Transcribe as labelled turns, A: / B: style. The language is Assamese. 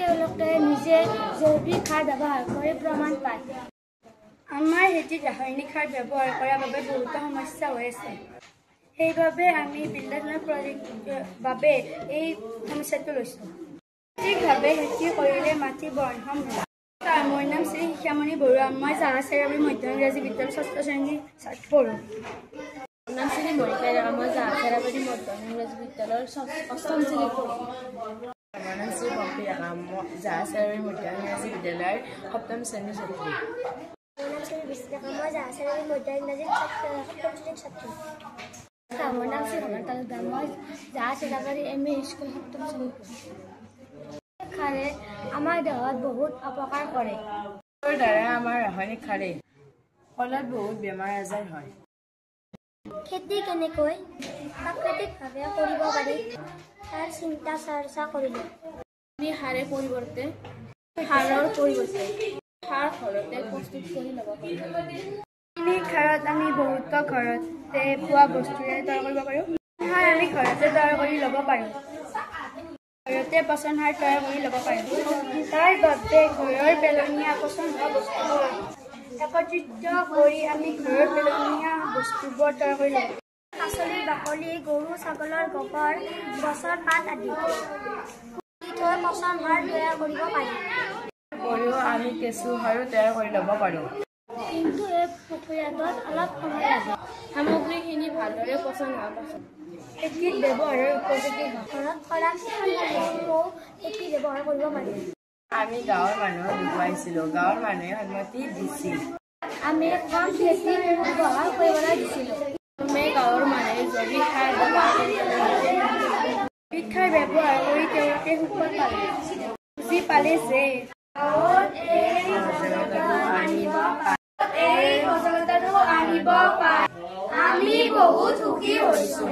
A: তেওঁলোকে নিজে জৈৱিক সাৰ ব্যৱহাৰ কৰি প্ৰমাণ পায়।
B: আমাৰ খেতিত ৰাসায়নিক সাৰ ব্যৱহাৰ কৰাৰ বাবে বহুতো সমস্যা হৈ আছে। সেইবাবে আমি বিল্লাধনা প্ৰজেক্টৰ বাবে এই সমস্যাটো লৈছোঁ। সঠিকভাৱে খেতি কৰিলে মাটি বহনক্ষম হ'ব। মোৰ নাম শ্ৰী শিক্ষামণি বৰুৱা। মই জাহাজ চেৰাবাৰী মধ্য ইংৰাজী বিদ্যালয়ৰ 6ষ্ঠ শ্ৰেণীত পঢ়োঁ।
C: মোৰ নাম শ্ৰী মণিকা ডেকা। মই জাহাজ চেৰাবাৰী মধ্য ইংৰাজী বিদ্যালয়ৰ 8ম শ্ৰেণীত পঢ়োঁ।
D: মোৰ নাম শ্ৰী পম্পী ডেকা। মই জাহাজ চেৰাবাৰী মধ্য ইংৰাজী বিদ্যালয়ৰ 7ম শ্ৰেণীৰ ছাত্ৰী।
A: মোৰ নাম শ্ৰী বিষ্ণু ডেকা। মই জাহাজ চেৰাবাৰী মধ্য ইংৰাজী 7ম শ্ৰেণীৰ ছাত্ৰী। মোৰ নাম শ্ৰী হেমন্ত তালুকদাৰ। মই জাহাজ চেৰাবাৰী MA স্কুল 7ম শ্ৰেণীত পঢ়োঁ। খাৰে আমাৰ দেহত বহুত অপকাৰ কৰে।
D: তাৰ দ্বাৰা আমাৰ ৰাসায়নিক সাৰে ফলত বহুত বেমাৰ আজাৰ হয়।
A: খেতি কেনেকৈ প্ৰাকৃতিকভাৱে কৰিব পাৰি তাৰ চিন্তা চৰ্চা কৰিলোঁ।
C: আমি সাৰৰ পৰিৱৰ্তে সাৰ ঘৰতে প্ৰস্তুত কৰি ল'ব পাৰোঁ।
B: ৰাসায়নিক সাৰত আমি বহুতো ঘৰতে পোৱা বস্তুৰে তৈয়াৰ কৰিব পাৰোঁ। সাৰ আমি ঘৰতে তৈয়াৰ কৰি ল'ব পাৰোঁ। ঘৰতে পচন সাৰ তৈয়াৰ কৰি ল'ব পাৰোঁ। তাৰ বাবে ঘৰৰ পেলনীয়া পচন হোৱা বস্তুবোৰ একত্ৰিত কৰি আমি ঘৰৰ পেলনীয়া বস্তুবোৰ তৈয়াৰ কৰি ল'ব পাৰোঁ। পাচলিৰ বাকলি, গৰু ছাগলৰ গোবৰ, গছৰ পাত আদি থৈ পচন সাৰ তৈয়াৰ কৰিব পাৰি।
D: উপৰিও আমি কেঁচু সাৰো তৈয়াৰ কৰি ল'ব পাৰোঁ।
A: কিন্তু এই প্ৰক্ৰিয়াটোত অলপ সময় লাগে।
C: সামগ্ৰীখিনি ভালদৰে পচন হোৱাৰ পাছত
B: খেতিত ব্যৱহাৰৰ উপযোগী হয়।
A: ঘৰত কৰা বস্তুও খেতি ব্যৱহাৰ কৰিব পাৰি।
D: আমি গাঁৱৰ মানুহক দেখুৱাইছিলোঁ। গাঁৱৰ মানুহে সন্মতি দিছিল।
A: আমি কম খেতি ব্যৱহাৰ কৰিবলৈ দিছিলোঁ।
C: গাঁৱৰ মানুহে জৈৱিক সাৰ ব্যৱহাৰ
B: কৰি তেওঁলোকে সুফল পালে। বুজি পালে যে এই সজাগতাটো আনিব পাৰে। আমি বহুত সুখী হৈছোঁ।